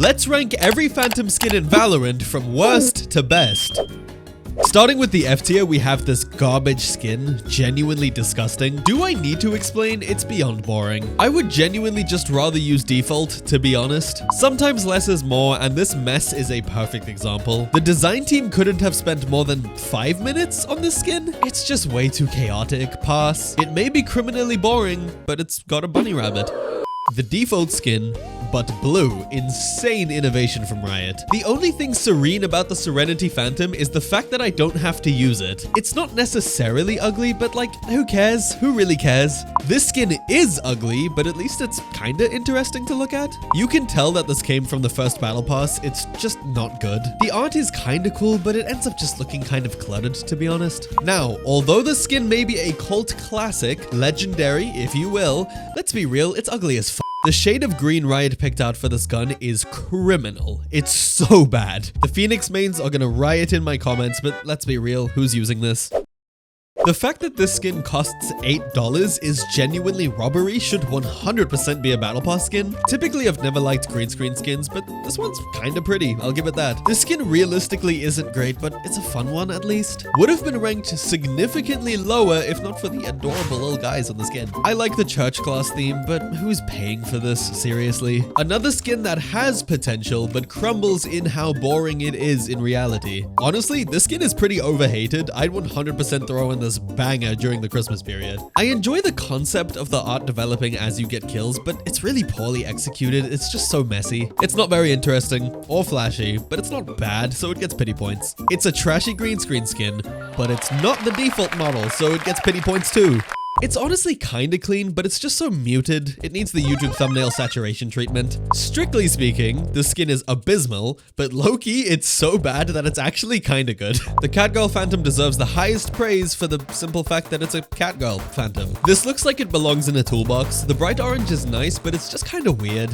Let's rank every Phantom skin in Valorant from worst to best. Starting with the F tier, we have this garbage skin, genuinely disgusting. Do I need to explain? It's beyond boring. I would genuinely just rather use default, to be honest. Sometimes less is more, and this mess is a perfect example. The design team couldn't have spent more than 5 minutes on this skin. It's just way too chaotic. Pass. It may be criminally boring, but it's got a bunny rabbit. The default skin, but blue. Insane innovation from Riot. The only thing serene about the Serenity Phantom is the fact that I don't have to use it. It's not necessarily ugly, but like, who cares? Who really cares? This skin is ugly, but at least it's kinda interesting to look at. You can tell that this came from the first battle pass. It's just not good. The art is kinda cool, but it ends up just looking kind of cluttered, to be honest. Now, although the skin may be a cult classic, legendary, if you will, let's be real, it's ugly as f. The shade of green Riot picked out for this gun is criminal. It's so bad. The Phoenix mains are gonna riot in my comments, but let's be real, who's using this? The fact that this skin costs $8 is genuinely robbery should 100% be a battle pass skin. Typically, I've never liked green screen skins, but this one's kinda pretty, I'll give it that. This skin realistically isn't great, but it's a fun one at least. Would have been ranked significantly lower if not for the adorable little guys on the skin. I like the church class theme, but who's paying for this, seriously? Another skin that has potential, but crumbles in how boring it is in reality. Honestly, this skin is pretty overhated. I'd 100% throw in this banger during the Christmas period. I enjoy the concept of the art developing as you get kills, but it's really poorly executed. It's just so messy. It's not very interesting or flashy, but it's not bad, so it gets pity points. It's a trashy green screen skin, but it's not the default model, so it gets pity points too. It's honestly kinda clean, but it's just so muted. It needs the YouTube thumbnail saturation treatment. Strictly speaking, the skin is abysmal, but low-key, it's so bad that it's actually kinda good. The Catgirl Phantom deserves the highest praise for the simple fact that it's a Catgirl Phantom. This looks like it belongs in a toolbox. The bright orange is nice, but it's just kinda weird.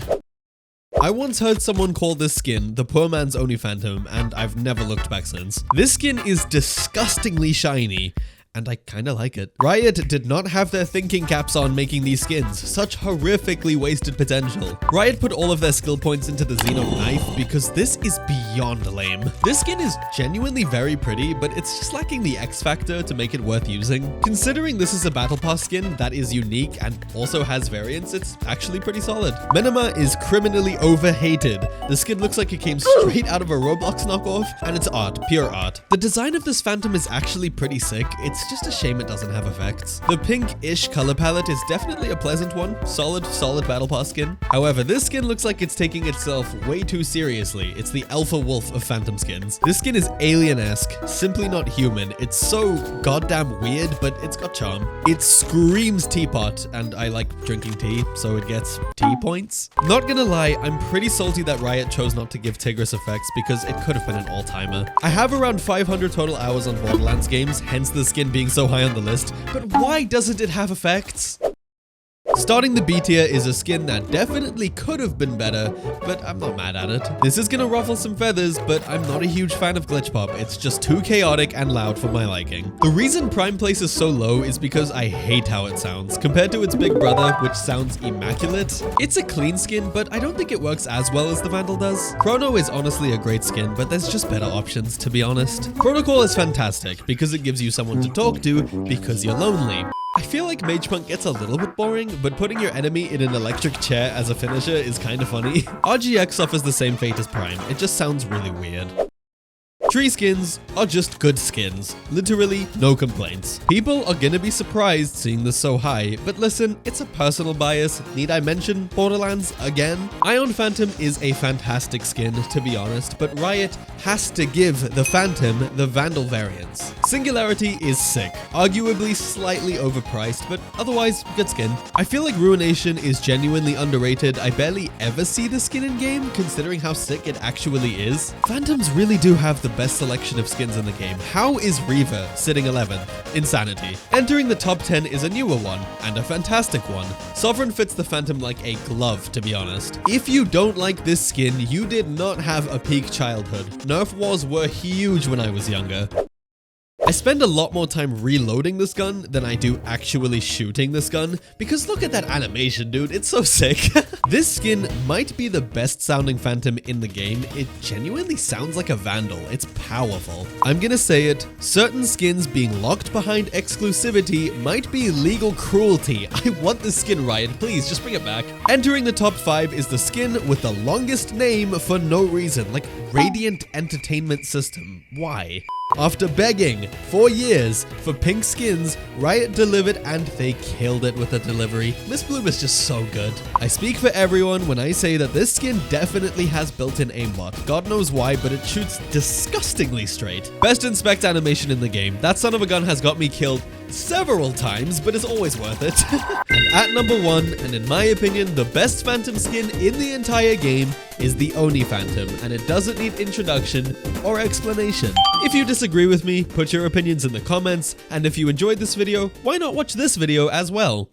I once heard someone call this skin the poor man's only Phantom, and I've never looked back since. This skin is disgustingly shiny, and I kinda like it. Riot did not have their thinking caps on making these skins. Such horrifically wasted potential. Riot put all of their skill points into the Xeno knife because this is beyond lame. This skin is genuinely very pretty, but it's just lacking the X factor to make it worth using. Considering this is a battle pass skin that is unique and also has variants, it's actually pretty solid. Minima is criminally overhated. The skin looks like it came straight out of a Roblox knockoff, and it's art, pure art. The design of this Phantom is actually pretty sick. It's just a shame it doesn't have effects. The pink-ish color palette is definitely a pleasant one. Solid battle pass skin. However, this skin looks like it's taking itself way too seriously. It's the alpha wolf of Phantom skins. This skin is alien-esque, simply not human. It's so goddamn weird, but it's got charm. It screams teapot, and I like drinking tea, so it gets tea points. Not gonna lie, I'm pretty salty that Riot chose not to give Tigris effects because it could have been an all-timer. I have around 500 total hours on Borderlands games, hence the skin being so high on the list, but why doesn't it have effects? Starting the B tier is a skin that definitely could have been better, but I'm not mad at it. This is gonna ruffle some feathers, but I'm not a huge fan of Glitch Pop. It's just too chaotic and loud for my liking. The reason Prime Place is so low is because I hate how it sounds, compared to its big brother, which sounds immaculate. It's a clean skin, but I don't think it works as well as the Vandal does. Chrono is honestly a great skin, but there's just better options, to be honest. Protocol is fantastic, because it gives you someone to talk to, because you're lonely. I feel like Mage Punk gets a little bit boring, but putting your enemy in an electric chair as a finisher is kinda funny. RGX suffers the same fate as Prime. It just sounds really weird. Tree skins are just good skins. Literally, no complaints. People are gonna be surprised seeing this so high, but listen, it's a personal bias. Need I mention Borderlands again? Ion Phantom is a fantastic skin, to be honest, but Riot has to give the Phantom the Vandal variants. Singularity is sick, arguably slightly overpriced, but otherwise, good skin. I feel like Ruination is genuinely underrated. I barely ever see the skin in game, considering how sick it actually is. Phantoms really do have the best selection of skins in the game. How is Reaver sitting 11th? Insanity. Entering the top 10 is a newer one, and a fantastic one. Sovereign fits the Phantom like a glove, to be honest. If you don't like this skin, you did not have a peak childhood. Nerf wars were huge when I was younger. I spend a lot more time reloading this gun than I do actually shooting this gun, because look at that animation, dude. It's so sick. This skin might be the best sounding Phantom in the game. It genuinely sounds like a Vandal. It's powerful. I'm gonna say it. Certain skins being locked behind exclusivity might be legal cruelty. I want this skin, Riot. Please, just bring it back. Entering the top 5 is the skin with the longest name for no reason, like Radiant Entertainment System. Why? After begging for years for pink skins, Riot delivered and they killed it with the delivery. Miss Bloom is just so good. I speak for everyone when I say that this skin definitely has built-in aimbot. God knows why, but it shoots disgustingly straight. Best inspect animation in the game. That son of a gun has got me killed several times, but it's always worth it. And at number 1, and in my opinion, the best Phantom skin in the entire game is the Oni Phantom, and it doesn't need introduction or explanation. If you disagree with me, put your opinions in the comments, and if you enjoyed this video, why not watch this video as well?